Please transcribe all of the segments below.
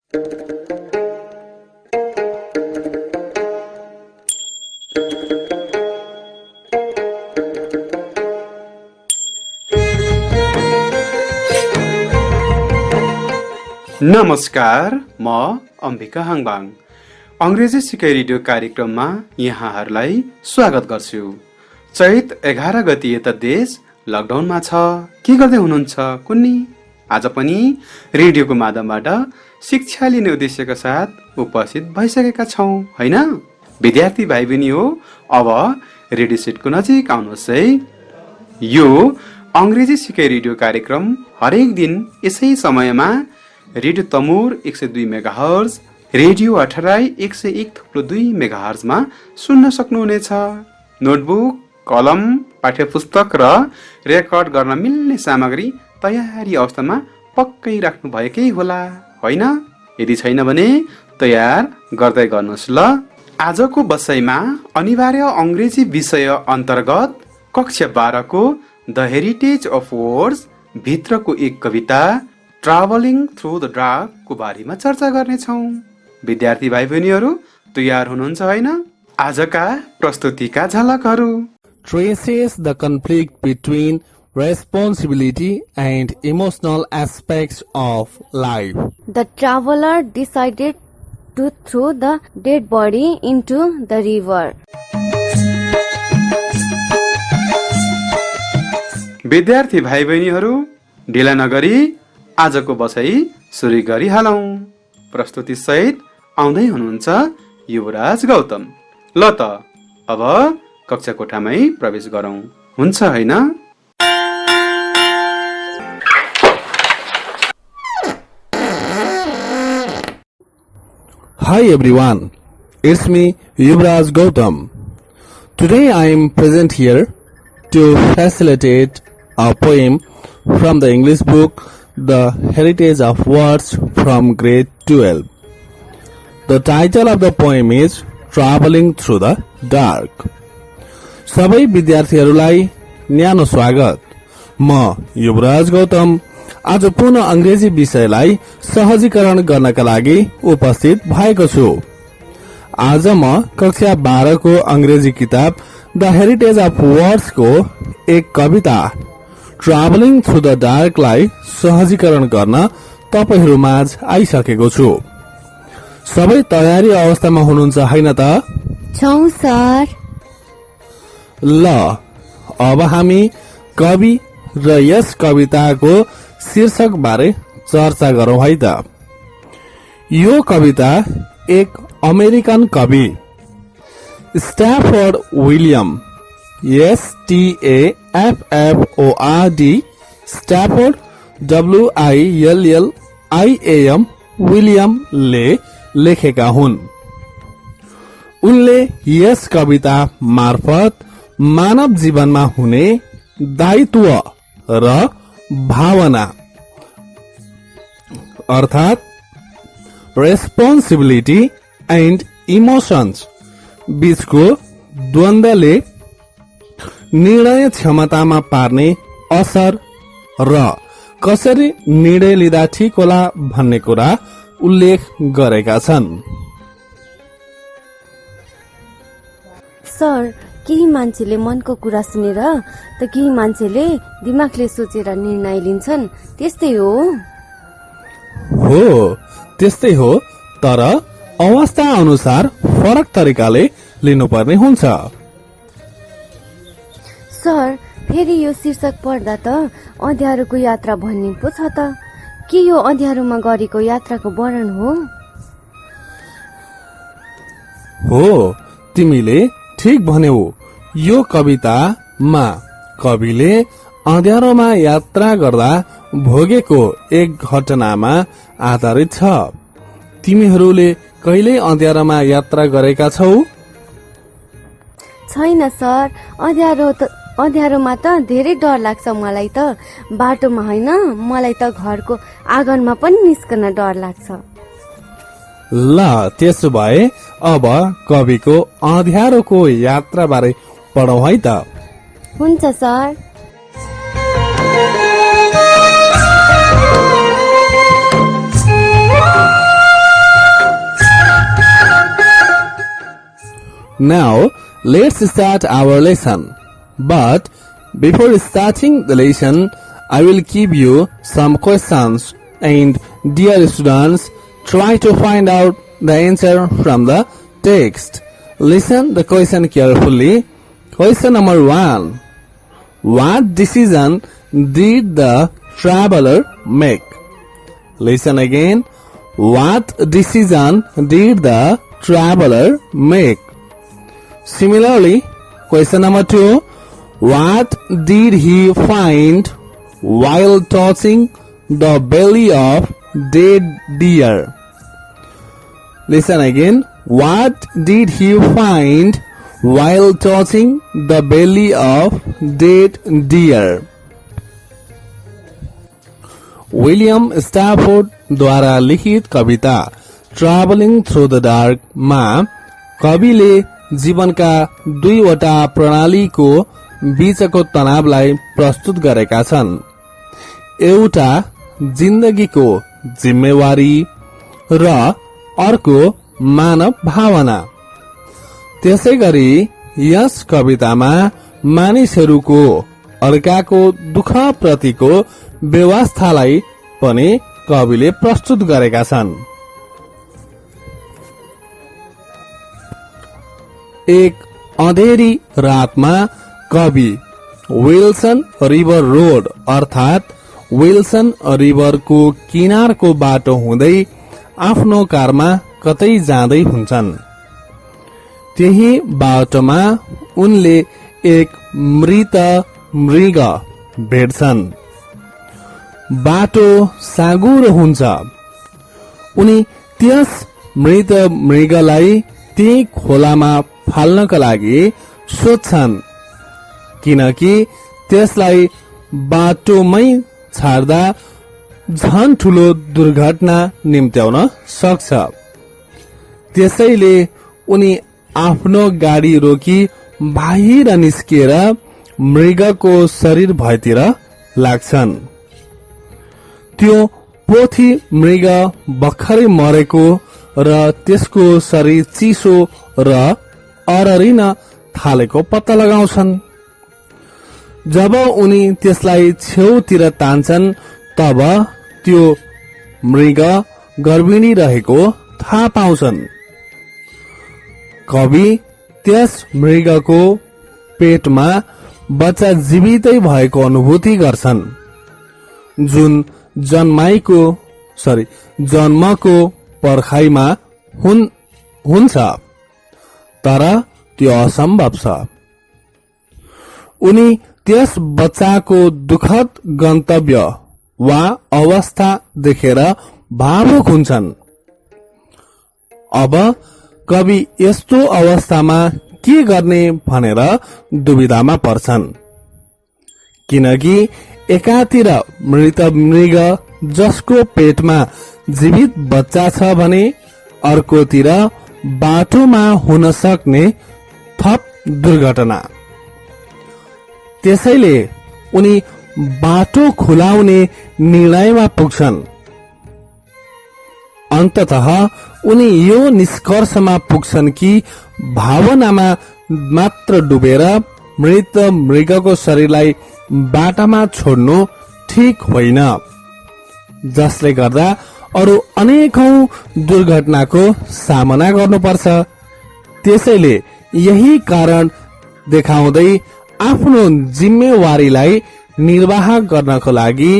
नमस्कार, म अम्बिका हाङबाङ अंग्रेजी सिकाइ रेडियो कार्यक्रममा यहाँहरूलाई स्वागत गर्छु। चैत 11 गते यता देश लकडाउनमा छ। के गर्दै हुनुहुन्छ कुन्नी? आज पनि रेडियोको माध्यमबाट शिक्षा लिने उद्देश्यका साथ उपस्थित भइसकेका छौं, हैन? विद्यार्थी भाइ बहिनी हो, अब रेडियो सेटको नजिक आउनुहोस् है। यो अंग्रेजी सिकाइ रेडियो कार्यक्रम हरेक दिन यसै समयमा रेडियो तमुर 102 मेगाहर्ज, रेडियो अठराई 101.2 मेगाहर्जमा सुन्न सक्नुहुनेछ। नोटबुक, कलम, पाठ्यपुस्तक र रेकर्ड गर्न मिल्ने सामग्री तयारी अवस्थामा पक्कै राख्नु भएकै होला, होइन? यदि छैन भने तयार गर्दै गर्नुहोस् ल। आजको बसाइमा अनिवार्य अंग्रेजी विषय अन्तर्गत कक्षा 12 को द हेरिटेज अफ वर्ड्स भित्रको एक कविता ट्राभलिङ थ्रु द डार्क को बारेमा चर्चा गर्नेछौँ। विद्यार्थी भाइ बहिनीहरू तयार हुनुहुन्छ होइन? आजका प्रस्तुतिका झलकहरू। Traces the conflict between responsibility and emotional aspects of life. The traveler decided to throw the dead body into the river. विद्यार्थी भाइ बहिनीहरू ढिला नगरी आजको बसाई सुरु गरिहालौं। प्रस्तुति सहित आउँदै हुनुहुन्छ युवराज गौतम। ल त अब कक्षा कोठामै प्रवेश गरौं, हुन्छ हैन? Hi everyone, it's me Yuvraj Gautam. Today I am present here to facilitate a poem from the English book The Heritage of Words from Grade 12. The title of the poem is Traveling Through the Dark. सबै विद्यार्थीहरूलाई न्यानो स्वागत। म युवराज गौतम आज पुनः अंग्रेजी विषयलाई सहजीकरण गर्नका लागि उपस्थित भएको छु। आज म कक्षा 12 को अंग्रेजी किताब द हेरिटेज अफ वर्ड्स को एक कविता ट्राभलिङ थ्रु द डार्क लाई सहजीकरण गर्न तपाईहरु माझ आइसकेको छु। सबै तयारी अवस्थामा हुनुहुन्छ हैन त? छौं सर। ल अब हामी कवि र यस कविताको शीर्षक बारे चर्चा गरौं है त। यो कविता एक अमेरिकन कवि स्ट्याफोर्ड विलियम STAFFORD स्ट्याफोर्ड WILLIAM विलियम ले लेखेका हुन्। उनले यस कविता मार्फत मानव जीवनमा हुने दायित्व र भावना अर्थात रेस्पोन्सिबिलिटी एन्ड इमोशन्स बीचको द्वन्द्वले निर्णय क्षमतामा पार्ने असर र कसरी निर्णय लिँदा ठिक होला भन्ने कुरा उल्लेख गरेका छन्। सर, केही मान्छेले मनको कुरा सुनेर त केही मान्छेले दिमागले सोचेर निर्णय लिन्छन्, त्यस्तै हो? हो, त्यस्तै हो, तर अवस्था अनुसार फरक तरिकाले लिनुपर्ने हुन्छ। सर, फेरि यो शीर्षक पढ्दा त अँध्यारोको यात्रा भन्ने पो छ त। के यो अँध्यारोमा गरेको यात्राको वर्णन हो? हो, तिमीले ठीक भन्यौ। यो कवितामा कविले अँध्यारोमा यात्रा गर्दा भोगेको एक घटनामा आधारित छ। तिमीहरूले कहिले अँध्यारोमा यात्रा गरेका छौ? छैन सर, अँध्यारोमा त धेरै डर लाग्छ मलाई त। बाटोमा होइन, मलाई त घरको आँगनमा पनि निस्कन डर लाग्छ। ल त्यसो भए अब कविको अँध्यारोको यात्रा बारे पढौं है त। हुन्छ sir. Now, let's start our lesson. But before starting the lesson, I will give you some questions, and dear students, try to find out the answer from the text. Listen the question carefully. Question number 1. What decision did the traveler make? Listen again. What decision did the traveler make? Similarly, question number 2. What did he find while touching the belly of dead deer? Listen again. What did he find while touching the belly of dead deer? William Stafford द्वारा लिखित कविता traveling through the dark मा कविले जीवनका दुईवटा प्रणालीको बीचको तनावलाई प्रस्तुत गरेका छन्। एउटा जिन्दगीको जिम्मेवारी र अर्को मानव भावना। त्यसैगरी यस कवितामा मानिसहरूको अर्काको दुःख प्रतिको व्यवस्थालाई पनि कविले प्रस्तुत गरेका छन्। एक अँधेरी रातमा कवि विल्सन रिभर रोड अर्थात विल्सन रिभरको किनारको बाटो हुँदै आफ्नो कारमा कतै जाँदै हुन्छन्। त्यही बाटोमा उनले एक मृत मृग भेट्छन्। बाटो साँघुरो हुन्छ। उनी त्यस मृत मृगलाई त्यही खोलामा फाल्नका लागि सोध्छन्, किनकि त्यसलाई बाटोमै छाड्दा झन ठूलो दुर्घटना निम्त्याउन सक्छ। त्यसैले उनी आफ्नो गाडी रोकी बाहिर निस्किएर मृगको शरीर भएतिर लाग्छन्। त्यो पोथी मृग भर्खरै मरेको र त्यसको शरीर चिसो र अररिन थालेको पत्ता लगाउँछन्। जब उनी त्यसलाई छेउतिर तान्छन् तब त्यो मृग गर्भिणी रहेको थाहा पाउँछन्। कवि त्यस मृगको पेटमा बच्चा जीवितै भएको अनुभूति गर्छन्, जुन जन्मको पर्खाइमा हुन्छ, तर त्यो असम्भव छ। उनी त्यस बच्चाको दुखद गन्तव्य वा अवस्था देखेर भावुक हुन्छन्। अब कवि यस्तो अवस्थामा के गर्ने भनेर दुविधामा पर्छन्, किनकि एकातिर मृत मृग जसको पेटमा जीवित बच्चा छ भने अर्कोतिर बाटोमा हुन सक्ने थप दुर्घटना। त्यसैले उनी बाटो खुलाउने निर्णयमा पुग्छन्। अन्ततः उनी यो निष्कर्षमा पुग्छन् कि भावनामा मात्र डुबेर मृत मृगको शरीरलाई बाटामा छोड्नु ठीक होइन, जसले गर्दा अरू अनेकौं दुर्घटनाको सामना गर्नुपर्छ। त्यसैले यही कारण देखाउँदै आफ्नो जिम्मेवारीलाई निर्वाह गर्नको लागि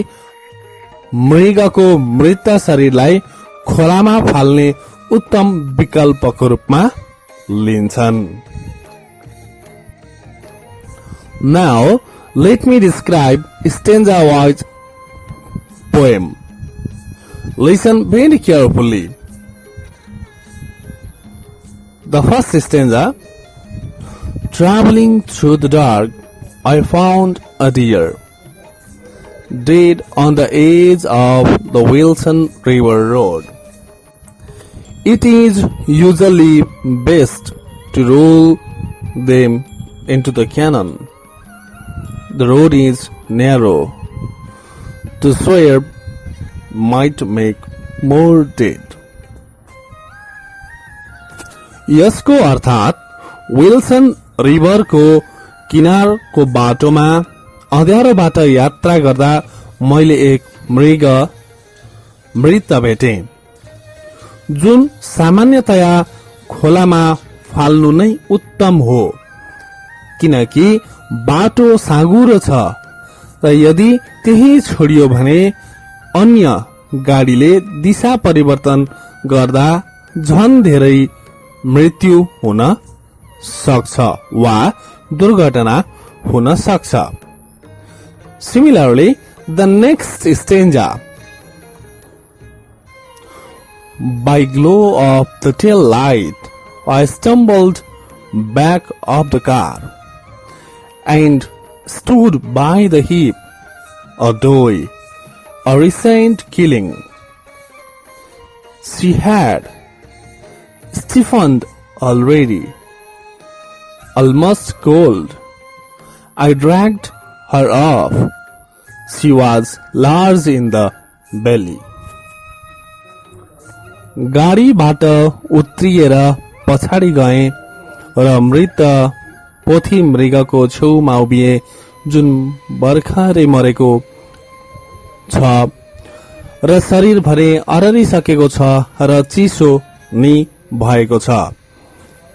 मृगको मृत शरीरलाई खोलामा फाल्ने उत्तम विकल्पको रूपमा लिन्छन्। Now, let me describe stanza-wise poem. Listen very carefully. The first stanza. Traveling through the dark, I found a deer, dead on the edge of the Wilson River Road. It is usually best to roll them into the canyon. The road is narrow. To swerve might make more dead. यसको अर्थात Wilson रिभरको किनारको बाटोमा अँध्यारोबाट यात्रा गर्दा मैले एक मृत भेटे, जुन सामान्यतया खोलामा फाल्नु नै उत्तम हो, किनकि बाटो साँघुरो छ र यदि त्यही छोडियो भने अन्य गाडीले दिशा परिवर्तन गर्दा झन धेरै मृत्यु हुन सक्छ वा दुर्घटना हुन सक्छ। Similarly, the next stanza, by glow of the tail light, I stumbled back of the car and stood by the heap, a doe, a recent killing. She had stiffened already, almost cold. I dragged her off. She was large in the belly. गाडीबाट उत्रिएर पछाडि गए र मृत पोथी मृगको छेउमा उभिए, जुन भर्खरै मरेको छ र शरीरभरि अररिसकेको छ र चिसो नि भएको छ।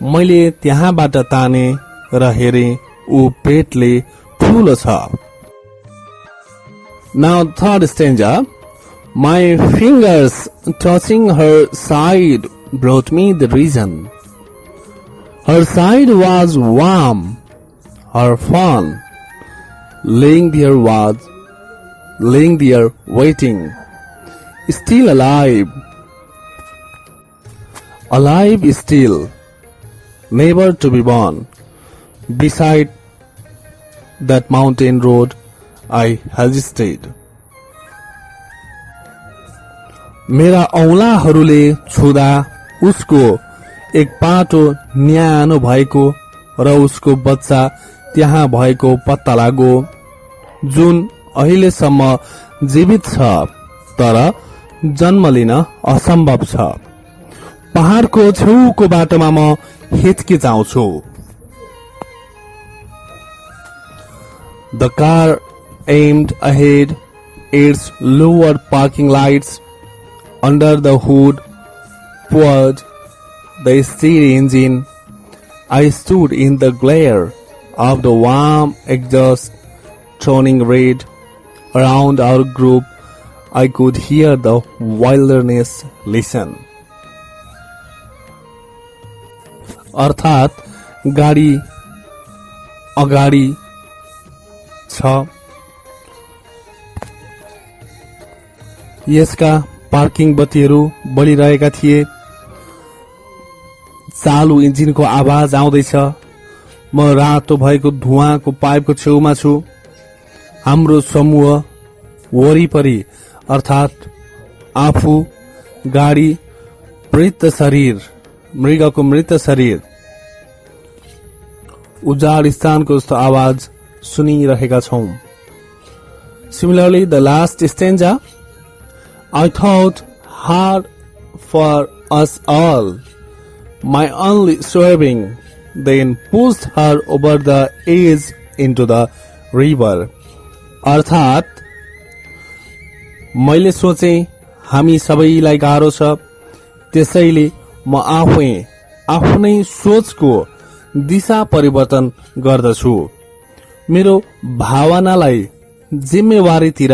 मैले त्यहाँबाट ताने र हेरे, ऊ पेटले ठूलो छ। Now third stanza, my fingers touching her side brought me the reason. Her side was warm, her fawn laying there waiting, still alive still, never to be born. Beside that mountain road, I hesitated. मेरा औंलाहरूले छुँदा उसको एक पाटो न्यानो भएको र उसको बच्चा त्यहाँ भएको पत्ता लाग्यो, जुन अहिलेसम्म जीवित छ तर जन्म लिन असम्भव छ। पहाडको छेउको बाटोमा म हिचकिचाउँछु। The car aimed ahead, its lowered parking lights under the hood poured the steady engine. I stood in the glare of the warm exhaust turning red. Around our group, I could hear the wilderness listen. अर्थात गाडी अगाडि छ, यसका parking बत्तीहरू बलिरहेका थिए, चालु इन्जिनको आवाज आउँदैछ। म रातो भएको धुवाको पाइपको छेउमा छु। हाम्रो समूह वरिपरि अर्थात आफू, गाडी, मृगको मृत शरीर, उजाड स्थानको जस्तो आवाज सुनिरहेका छौं। Similarly, the last stanza, I thought hard for us all, my only swerving, then pushed her over the edge into the river. अर्थात मैले सोचे हामी सबैलाई गाह्रो छ, त्यसैले म आफ्नै सोचको दिशा परिवर्तन गर्दछु, मेरो भावनालाई जिम्मेवारीतिर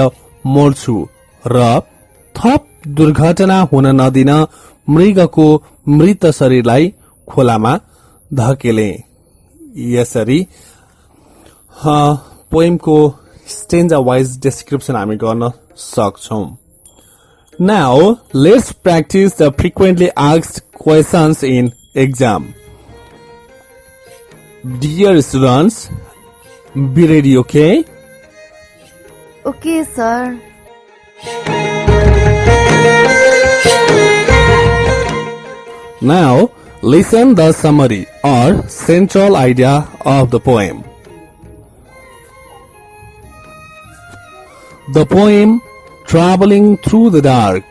मोड्छु र थप दुर्घटना हुन नदिन मृगको मृत शरीरलाई खोलामा धकेले। यसरी पोएमको स्टेन्जा वाइज डिस्क्रिप्सन हामी गर्न सक्छौं। Now, let's practice the frequently asked questions in exam. Dear students, be ready, okay? Okay, sir. Now, listen the summary or central idea of the poem. The poem, Traveling Through the Dark,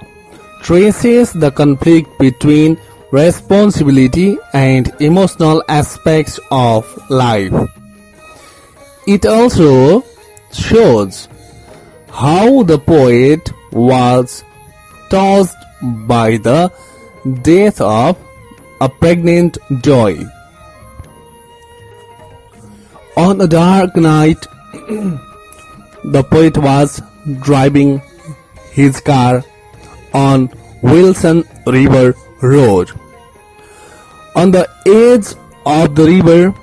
traces the conflict between responsibility, and emotional aspects of life. It also shows how the poet was touched by the death of a pregnant joy. On a dark night, the poet was driving his car on Wilson River Road. On the edge of the river,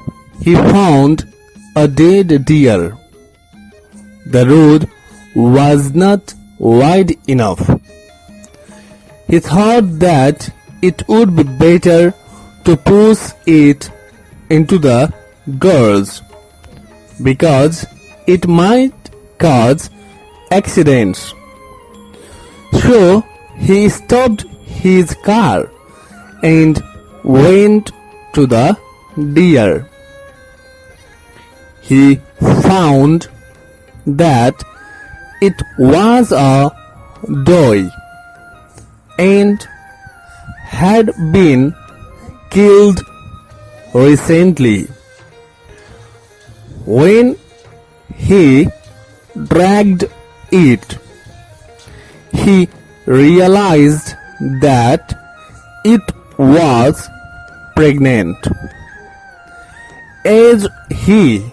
he found a dead deer. The road was not wide enough. He thought that it would be better to push it into the gorge because it might cause accidents. So he stopped his car and went to the deer. He found that it was a doe and had been killed recently. When he dragged it, he realized that it was pregnant. As he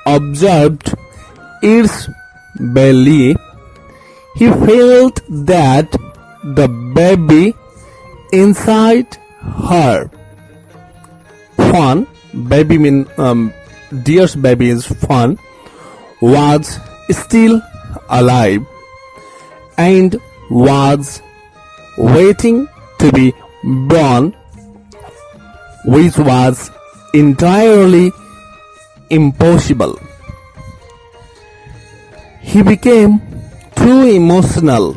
observed its belly, he felt that the baby inside her, fawn, baby mean deer's baby is fawn, was still alive and was waiting to be born, which was entirely impossible. He became too emotional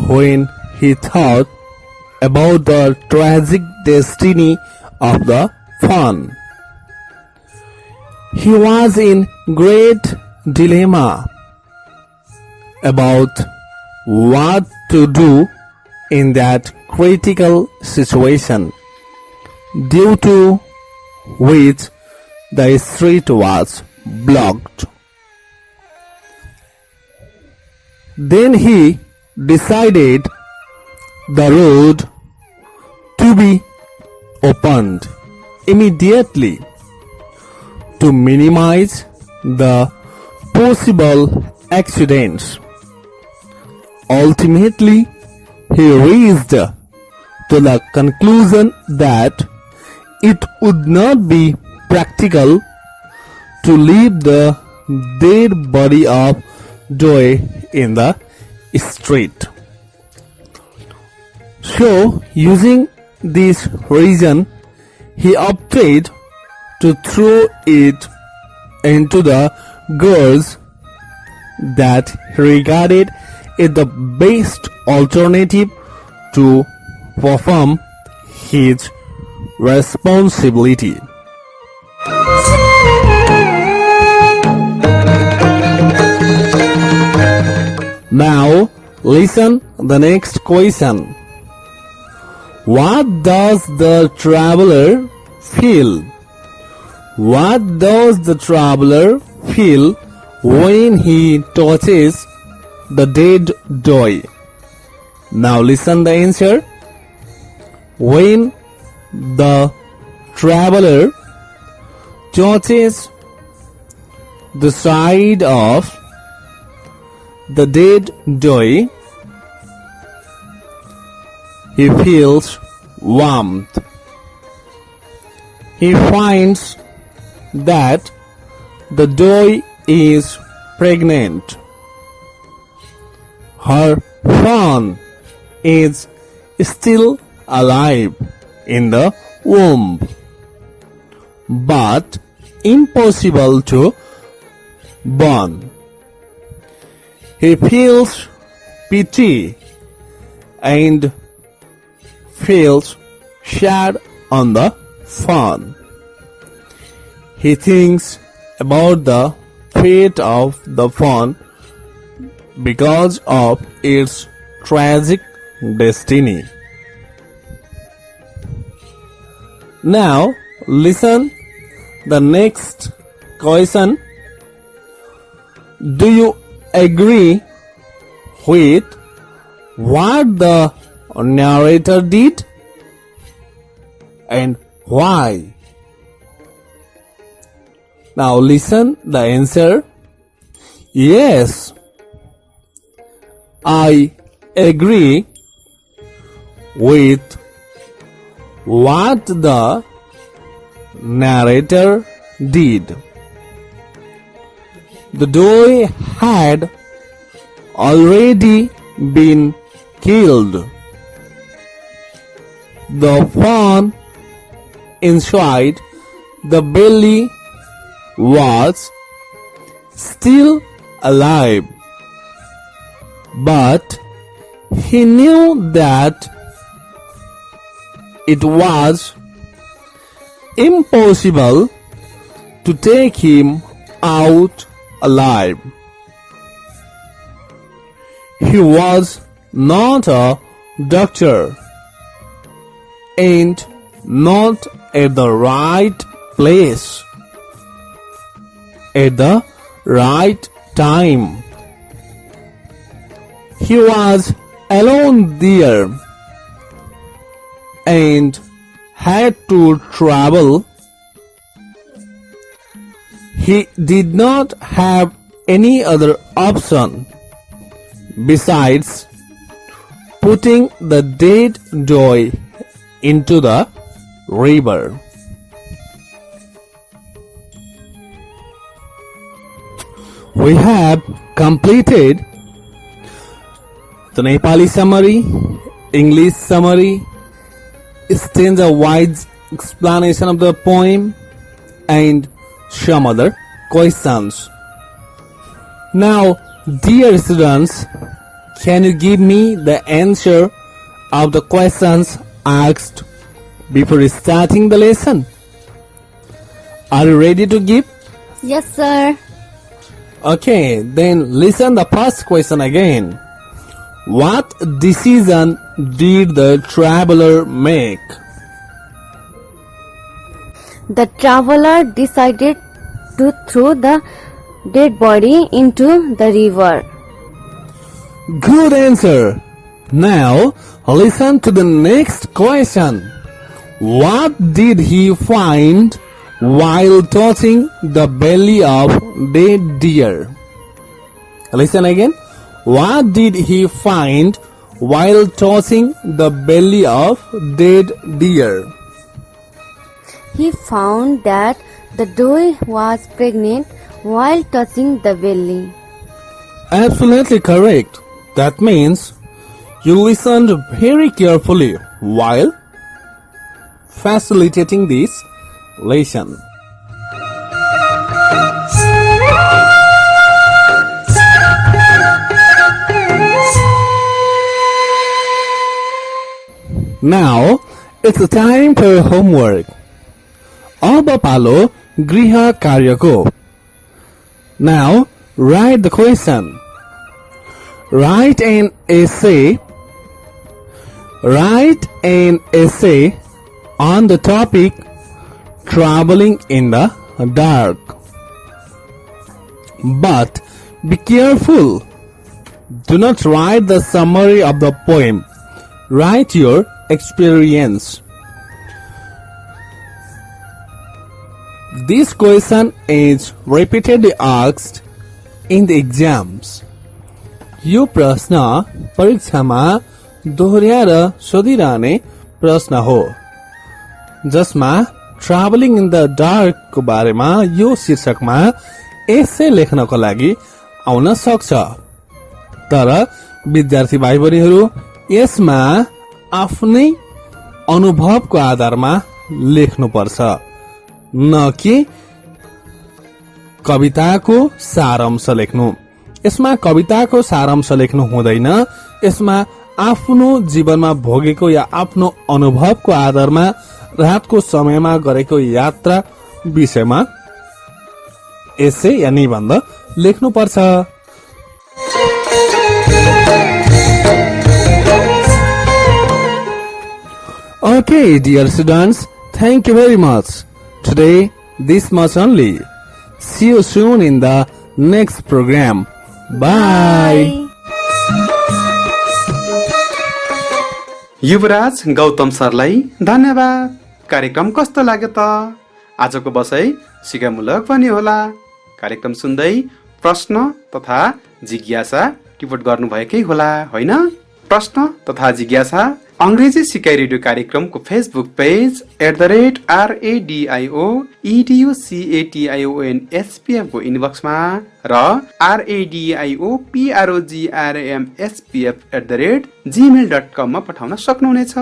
when he thought about the tragic destiny of the fawn. He was in great dilemma about what to do in that critical situation, due to which the street was blocked. Then he decided the road to be opened immediately to minimize the possible accidents. Ultimately, he reached to the conclusion that it would not be practical to leave the dead body of doe in the street. So, using this reason, he opted to throw it into the gorge that he regarded as the best alternative to perform his responsibility. Now, listen the next question. What does the traveler feel? What does the traveler feel when he touches the dead doe? Now listen the answer. When the traveler touches the side of the dead doe, he feels warmth. He finds that the doe is pregnant. Her fawn is still alive in the womb, but impossible to born. He feels pity and feels sad on the fawn. He thinks about the fate of the fawn because of its tragic destiny. Now, listen the next question. Do you agree with what the narrator did and why? Now listen the answer. Yes, I agree with what the narrator did. The doe had already been killed. The fawn inside the belly was still alive, but he knew that it was impossible to take him out alive. He was not a doctor and not at the right place at the right time. He was alone there and had to travel. He did not have any other option besides putting the dead doe into the river. We have completed the Nepali summary, English summary, stanza-wise explanation of the poem, and some other questions. Now, dear students, can you give me the answer of the questions asked before starting the lesson? Are you ready to give? Yes, sir. Okay, then listen the first question again. What decision did the traveler make? The traveler decided to throw the dead body into the river. Good answer. Now, listen to the next question. What did he find while touching the belly of dead deer? Listen again. What did he find while touching the belly of dead deer? He found that the doe was pregnant while touching the belly. Absolutely correct. That means you listened very carefully while facilitating this lesson. Now, it's time for homework. अब पालो गृह कार्यको. Now, write the question. Write an essay. Write an essay on the topic traveling in the dark. But be careful. Do not write the summary of the poem. Write your experience. This question is repeatedly asked in the exams. यो प्रश्न परीक्षामा दोहोर्याएर सोधिरहने प्रश्न हो, जसमा travelling in the dark को बारेमा यो शीर्षकमा एसे लेख्नको लागि आउन सक्छ। तर विद्यार्थी भाइ बहिनीहरू यसमा आफ्नै अनुभवको आधारमा लेख्नुपर्छ, न कि कविताको सारांश लेख्नु। यसमा कविताको सारांश लेख्नु हुँदैन। यसमा आफ्नो जीवनमा भोगेको या आफ्नो अनुभवको आधारमा रातको समयमा गरेको यात्रा विषयमा एसे या निबन्ध लेख्नुपर्छ। Okay, dear students, Thank you very much. Today, this much only. See you soon in the next program. Bye. Yuvraj Gautam सरलाई धन्यवाद। कार्यक्रम कस्तो लाग्यो त? आजको बसाई सिकाइमूलक पनि होला। कार्यक्रम सुन्दै प्रश्न तथा जिज्ञासा टिप्पण गर्नुभएकै होला, होइन? प्रश्न तथा जिज्ञासा अंग्रेजी सिकाइ रेडियो कार्यक्रमको Facebook page @RADIO EDUCATION SPF को इनबक्समा र RADIO PROGRAM SPF @gmail.com मा पठाउन सक्नुहुनेछ।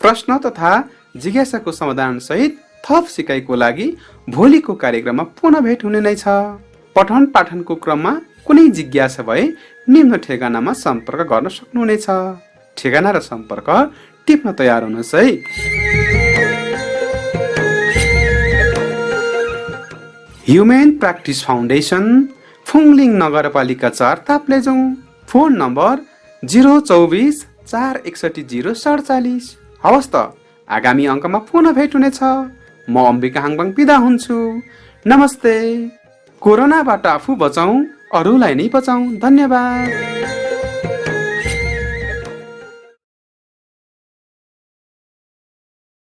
प्रश्न तथा जिज्ञासाको समाधान सहित थप सिकाइको लागि भोलिको कार्यक्रममा पुनः भेट हुने नै छ। पठन पाठनको क्रममा कुनै जिज्ञासा भए निम्न ठेगानामा सम्पर्क गर्न सक्नुहुनेछ। ठेगाना र सम्पर्क टिप्न तयार हुनुहोस् है। ह्युमेन प्र्याक्टिस फाउन्डेसन, फुङलिङ नगरपालिका 4 ताप्लेजुङ। Phone number 024 461 047। हवस् त, आगामी अङ्कमा पुनः भेट हुनेछ। म अम्बिका हाङबाङ बिदा हुन्छु। नमस्ते। कोरोनाबाट आफू बचाउँ, अरूलाई नै बचाउँ। धन्यवाद।